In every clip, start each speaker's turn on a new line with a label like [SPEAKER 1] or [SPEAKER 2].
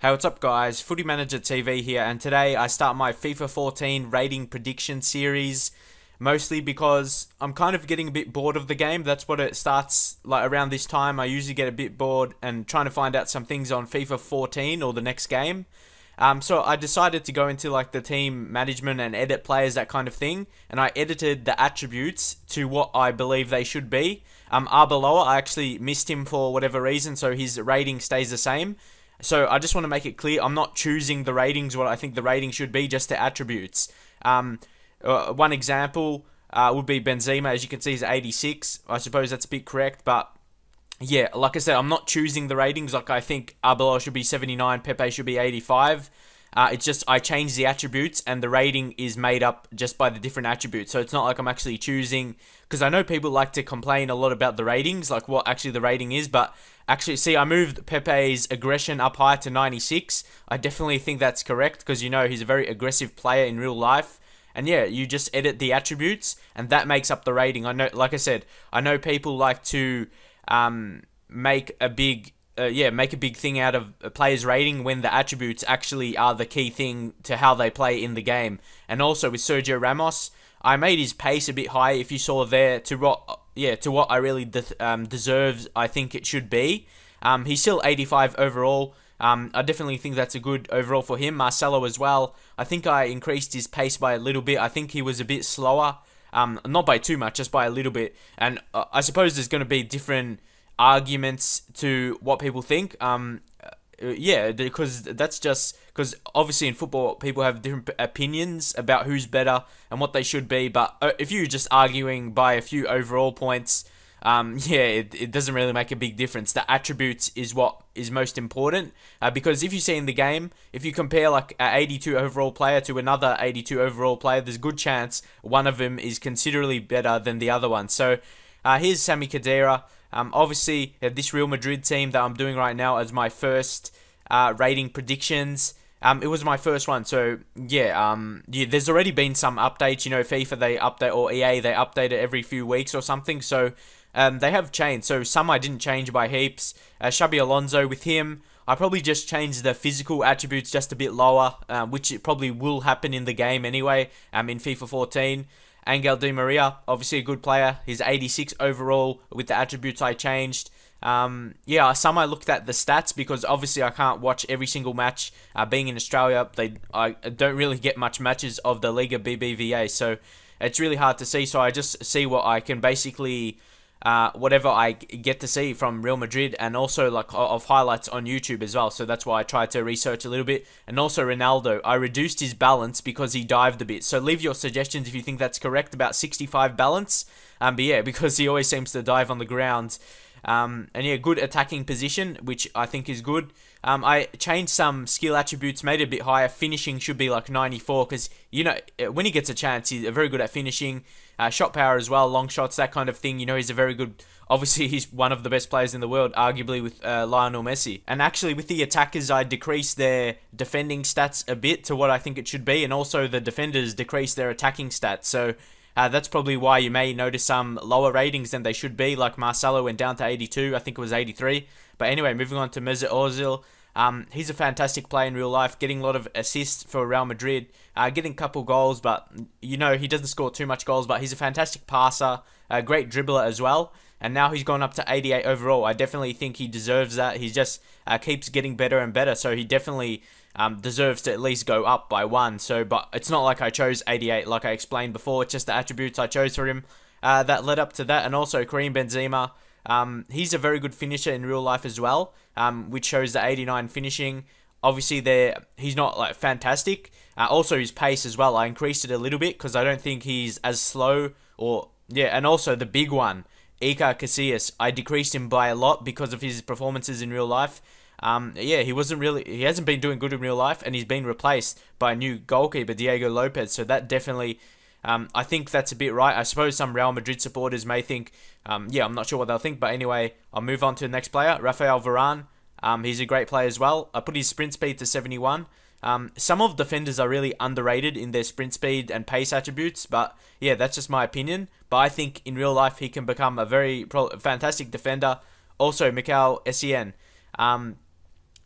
[SPEAKER 1] Hey, what's up guys? Footy Manager TV here, and today I start my FIFA 14 rating prediction series, mostly because I'm kind of getting a bit bored of the game. That's what it starts like around this time. I usually get a bit bored and trying to find out some things on FIFA 14 or the next game. So I decided to go into like the team management and edit players, that kind of thing, and I edited the attributes to what I believe they should be. Arbeloa, I actually missed him for whatever reason, so his rating stays the same. So I just want to make it clear, I'm not choosing the ratings, what I think the rating should be, just the attributes. One example would be Benzema, as you can see, is 86. I suppose that's a bit correct, but yeah, like I said, I'm not choosing the ratings. Like I think Arbeloa should be 79, Pepe should be 85. It's just I change the attributes and the rating is made up just by the different attributes. So it's not like I'm actually choosing, because I know people like to complain a lot about the ratings, like what actually the rating is, but actually, see, I moved Pepe's aggression up high to 96. I definitely think that's correct because you know he's a very aggressive player in real life. And yeah, you just edit the attributes and that makes up the rating. I know, like I said, I know people like to make a big make a big thing out of a player's rating when the attributes actually are the key thing to how they play in the game. And also with Sergio Ramos, I made his pace a bit higher, if you saw there, to what I really deserves. I think it should be. He's still 85 overall. I definitely think that's a good overall for him. Marcelo as well. I think I increased his pace by a little bit. I think he was a bit slower. Not by too much, just by a little bit. And I suppose there's going to be different arguments to what people think. Yeah, because that's just because obviously in football people have different opinions about who's better and what they should be. But if you're just arguing by a few overall points, yeah, it doesn't really make a big difference. The attributes is what is most important, because if you see in the game, if you compare like an 82 overall player to another 82 overall player, there's a good chance one of them is considerably better than the other one. So here's Sami Khedira. Obviously, this Real Madrid team that I'm doing right now as my first rating predictions. It was my first one, so yeah, there's already been some updates. You know, FIFA, they update, or EA, they update it every few weeks or something, so they have changed. So some I didn't change by heaps. Xabi Alonso, with him, I probably just changed the physical attributes just a bit lower, which it probably will happen in the game anyway, in FIFA 14. Angel Di Maria, obviously a good player. He's 86 overall with the attributes I changed. Yeah, some I looked at the stats because obviously I can't watch every single match. Being in Australia, I don't really get much matches of the Liga BBVA, so it's really hard to see. So I just see what I can basically, whatever I get to see from Real Madrid, and also like of highlights on YouTube as well. So that's why I tried to research a little bit. And also Ronaldo, I reduced his balance because he dived a bit. So leave your suggestions if you think that's correct, about 65 balance. But yeah, because he always seems to dive on the ground. And yeah, good attacking position, which I think is good. I changed some skill attributes, made it a bit higher. Finishing should be like 94 because, you know, when he gets a chance, he's very good at finishing. Shot power as well, long shots, that kind of thing. You know, he's a very good... Obviously, he's one of the best players in the world, arguably with Lionel Messi. And actually, with the attackers, I decreased their defending stats a bit to what I think it should be. And also, the defenders decreased their attacking stats. So... that's probably why you may notice some lower ratings than they should be, like Marcelo went down to 82, I think it was 83. But anyway, moving on to Mesut Ozil. He's a fantastic player in real life, getting a lot of assists for Real Madrid, getting a couple goals, but you know, he doesn't score too much goals, but he's a fantastic passer, a great dribbler as well. And now he's gone up to 88 overall. I definitely think he deserves that. He just keeps getting better and better, so he definitely... deserves to at least go up by one. So, but it's not like I chose 88 like I explained before. It's just the attributes I chose for him that led up to that. And also Karim Benzema, he's a very good finisher in real life as well, which shows the 89 finishing. Obviously, he's not like fantastic. Also, his pace as well. I increased it a little bit because I don't think he's as slow. Or yeah, and also the big one, Iker Casillas. I decreased him by a lot because of his performances in real life. Yeah, he hasn't been doing good in real life, and he's been replaced by a new goalkeeper, Diego Lopez, so that definitely, I think that's a bit right. I suppose some Real Madrid supporters may think, yeah, I'm not sure what they'll think, but anyway, I'll move on to the next player, Rafael Varane. He's a great player as well. I put his sprint speed to 71. Some of defenders are really underrated in their sprint speed and pace attributes, but yeah, that's just my opinion. But I think in real life, he can become a very fantastic defender. Also, Mikel Essien.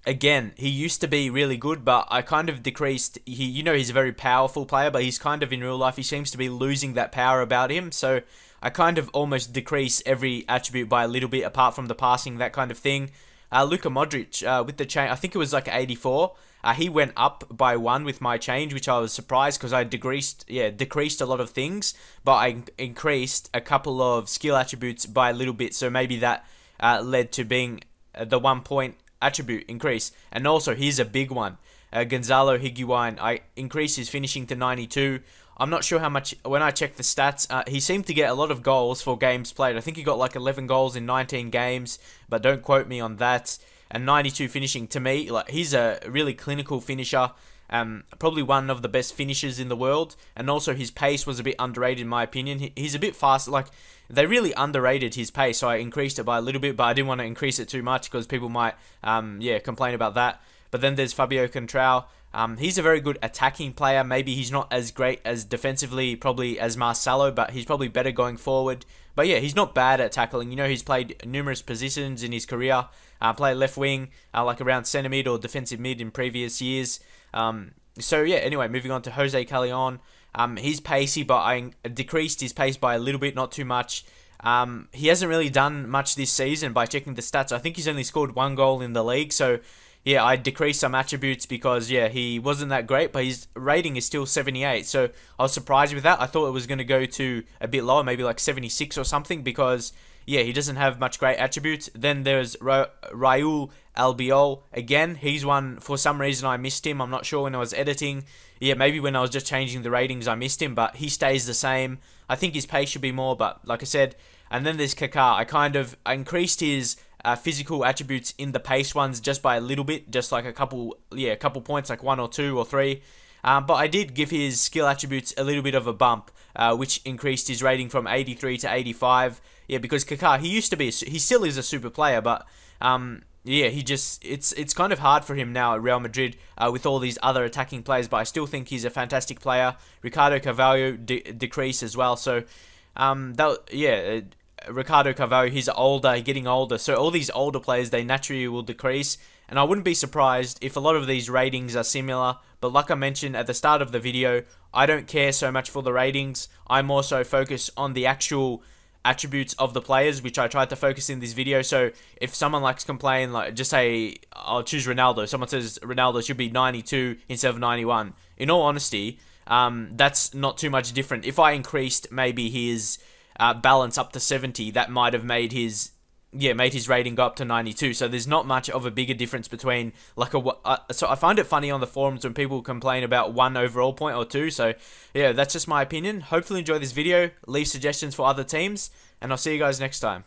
[SPEAKER 1] again, he used to be really good, but I kind of decreased. He's a very powerful player, but he's kind of in real life, he seems to be losing that power about him. So I kind of almost decrease every attribute by a little bit, apart from the passing, that kind of thing. Luka Modric, with the change, I think it was like 84. He went up by 1 with my change, which I was surprised because I decreased a lot of things, but I increased a couple of skill attributes by a little bit. So maybe that led to being the 1 point attribute increase. And also, here's a big one. Gonzalo Higuain, I increased his finishing to 92. I'm not sure how much, when I checked the stats, he seemed to get a lot of goals for games played. I think he got like 11 goals in 19 games, but don't quote me on that. And 92 finishing, to me, like, he's a really clinical finisher. Probably one of the best finishers in the world. And also his pace was a bit underrated in my opinion. He's a bit fast. Like, they really underrated his pace, so I increased it by a little bit, but I didn't want to increase it too much because people might complain about that. But then there's Fabio Contrao. He's a very good attacking player. Maybe he's not as great as defensively, probably as Marcelo, but he's probably better going forward. But yeah, he's not bad at tackling. He's played numerous positions in his career. Played left wing, like around centre mid or defensive mid in previous years. So yeah, anyway, moving on to Jose Callejon. He's pacey, but I decreased his pace by a little bit, not too much. He hasn't really done much this season by checking the stats. I think he's only scored 1 goal in the league, so yeah, I decreased some attributes because, yeah, he wasn't that great, but his rating is still 78. So I was surprised with that. I thought it was going to go to a bit lower, maybe like 76 or something, because, yeah, he doesn't have much great attributes. Then there's Raul Albiol. Again, he's one, for some reason I missed him. I'm not sure when I was editing. Yeah, maybe when I was just changing the ratings I missed him, but he stays the same. I think his pace should be more, but like I said. And then there's Kaká. I increased his physical attributes in the pace ones just by a little bit, just like a couple points, like 1 or 2 or 3. But I did give his skill attributes a little bit of a bump, which increased his rating from 83 to 85. Yeah, because Kaká, he still is a super player, but yeah, it's kind of hard for him now at Real Madrid with all these other attacking players. But I still think he's a fantastic player. Ricardo Carvalho decreased as well. So Ricardo Carvalho, he's getting older, so all these older players, they naturally will decrease, and I wouldn't be surprised if a lot of these ratings are similar, but like I mentioned at the start of the video, I don't care so much for the ratings. I more so focus on the actual attributes of the players, which I tried to focus in this video. So if someone likes to complain, like, just say, I'll choose Ronaldo, someone says Ronaldo should be 92 instead of 91, in all honesty, that's not too much different. If I increased maybe his balance up to 70, that might have made his rating go up to 92. So there's not much of a bigger difference between like so I find it funny on the forums when people complain about 1 overall point or 2. So yeah, that's just my opinion. Hopefully enjoy this video. Leave suggestions for other teams, and I'll see you guys next time.